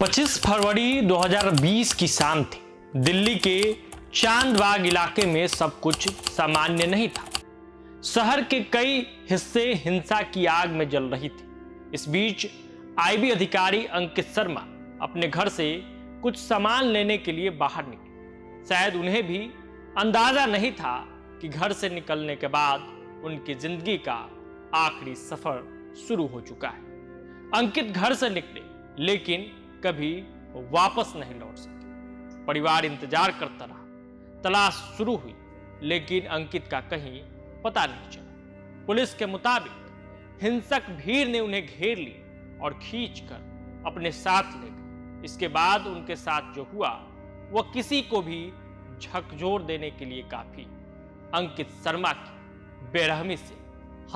25 फरवरी 2020 की शाम थी। दिल्ली के चांदबाग इलाके में सब कुछ सामान्य नहीं था। शहर के कई हिस्से हिंसा की आग में जल रही थी। इस बीच आईबी अधिकारी अंकित शर्मा अपने घर से कुछ सामान लेने के लिए बाहर निकले। शायद उन्हें भी अंदाजा नहीं था कि घर से निकलने के बाद उनकी जिंदगी का आखिरी सफर शुरू हो चुका है। अंकित घर से निकले लेकिन कभी वापस नहीं लौट सके। परिवार इंतजार करता रहा, तलाश शुरू हुई, लेकिन अंकित का कहीं पता नहीं चला। पुलिस के मुताबिक हिंसक भीड़ ने उन्हें घेर लिया और खींचकर अपने साथ ले गए। इसके बाद उनके साथ जो हुआ वह किसी को भी झकझोर देने के लिए काफी। अंकित शर्मा की बेरहमी से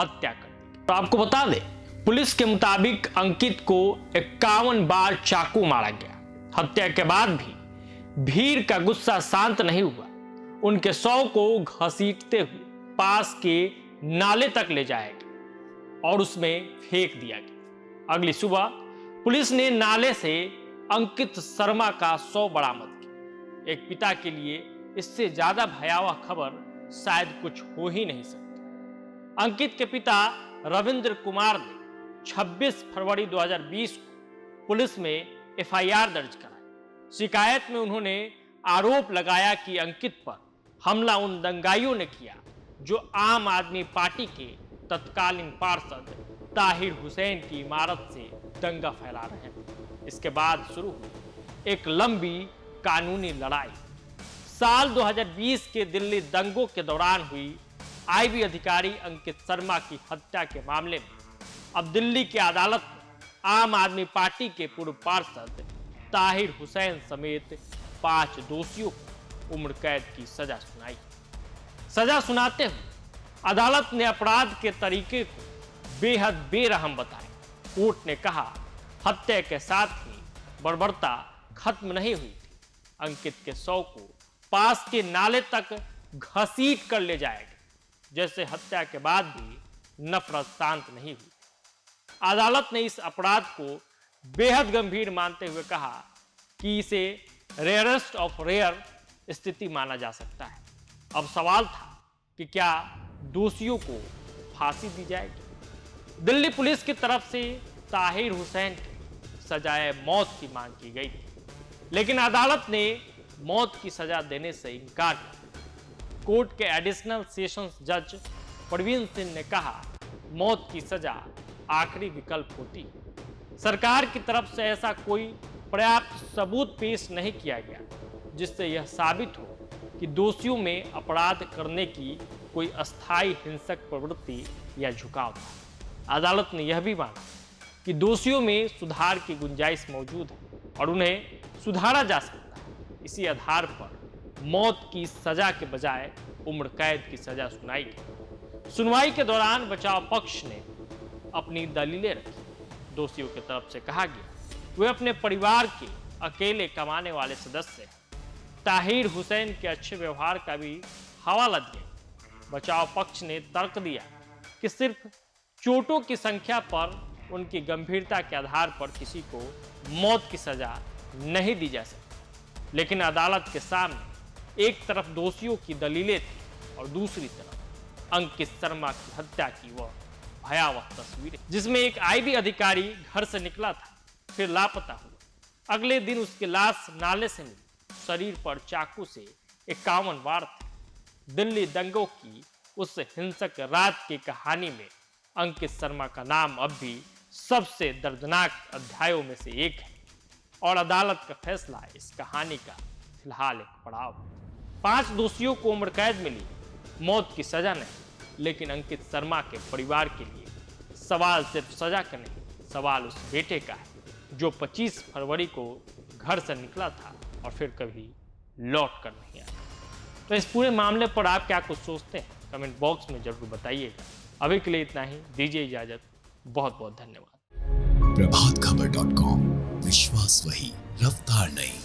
हत्या कर दी। तो आपको बता दें, पुलिस के मुताबिक अंकित को 51 बार चाकू मारा गया। हत्या के बाद भी भीड़ का गुस्सा शांत नहीं हुआ। उनके शव को घसीटते हुए पास के नाले तक ले जाया गया और उसमें फेंक दिया गया। अगली सुबह पुलिस ने नाले से अंकित शर्मा का शव बरामद किया। एक पिता के लिए इससे ज्यादा भयावह खबर शायद कुछ हो ही नहीं सकती। अंकित के पिता रविंद्र कुमार ने 26 फरवरी 2020 को पुलिस में एफआईआर दर्ज कराई। शिकायत में उन्होंने आरोप लगाया कि अंकित पर हमला उन दंगाइयों ने किया जो आम आदमी पार्टी के तत्कालीन पार्षद ताहिर हुसैन की इमारत से दंगा फैला रहे हैं। इसके बाद शुरू हुई एक लंबी कानूनी लड़ाई। साल 2020 के दिल्ली दंगों के दौरान हुई आईबी अधिकारी अंकित शर्मा की हत्या के मामले में अब दिल्ली की अदालत ने आम आदमी पार्टी के पूर्व पार्षद ताहिर हुसैन समेत 5 दोषियों को उम्र कैद की सजा सुनाई। सजा सुनाते हुए अदालत ने अपराध के तरीके को बेहद बेरहम बताया। कोर्ट ने कहा, हत्या के साथ ही बर्बरता खत्म नहीं हुई थी। अंकित के शव को पास के नाले तक घसीट कर ले जाया गया, जैसे हत्या के बाद भी नफरत शांत नहीं हुई। अदालत ने इस अपराध को बेहद गंभीर मानते हुए कहा कि इसे रेयरेस्ट ऑफ रेयर स्थिति माना जा सकता है। अब सवाल था कि क्या दोषियों को फांसी दी जाएगी। दिल्ली पुलिस की तरफ से ताहिर हुसैन की सजाए मौत की मांग की गई थी, लेकिन अदालत ने मौत की सजा देने से इनकार किया। कोर्ट के एडिशनल सेशंस जज प्रवीण सिंह ने कहा, मौत की सजा आखिरी विकल्प होती। सरकार की तरफ से ऐसा कोई पर्याप्त सबूत पेश नहीं किया गया जिससे यह साबित हो कि दोषियों में अपराध करने की कोई अस्थायी हिंसक प्रवृत्ति या झुकाव था। अदालत ने यह भी माना कि दोषियों में सुधार की गुंजाइश मौजूद है और उन्हें सुधारा जा सकता है। इसी आधार पर मौत की सजा के बजाय उम्र कैद की सजा सुनाई गई। सुनवाई के दौरान बचाव पक्ष ने अपनी दलीलें रखी। दोषियों की तरफ से कहा गया वे अपने परिवार के अकेले कमाने वाले सदस्य हैं। ताहिर हुसैन के अच्छे व्यवहार का भी हवाला दिया। बचाव पक्ष ने तर्क दिया कि सिर्फ चोटों की संख्या पर उनकी गंभीरता के आधार पर किसी को मौत की सजा नहीं दी जा सकती। लेकिन अदालत के सामने एक तरफ दोषियों की दलीलें थी और दूसरी तरफ अंकित शर्मा की हत्या की वह भयावह तस्वीरें, जिसमें एक आईबी अधिकारी घर से निकला था, फिर लापता हुआ। अगले दिन उसकी लाश नाले से मिली। शरीर पर चाकू से 51 वार थे। दिल्ली दंगों की उस हिंसक रात की कहानी में अंकित शर्मा का नाम अब भी सबसे दर्दनाक अध्यायों में से एक है और अदालत का फैसला इस कहानी का फिलहाल एक पड़ाव। 5 दोषियों को उम्र कैद मिली, मौत की सजा नहीं। लेकिन अंकित शर्मा के परिवार के लिए सवाल सिर्फ सजा का नहीं, सवाल उस बेटे का है जो 25 फरवरी को घर से निकला था और फिर कभी लौट कर नहीं आया। तो इस पूरे मामले पर आप क्या कुछ सोचते हैं, कमेंट बॉक्स में जरूर बताइएगा। अभी के लिए इतना ही, दीजिए इजाजत। बहुत बहुत धन्यवाद। प्रभातखबर.com, विश्वास वही, रफ्तार नहीं।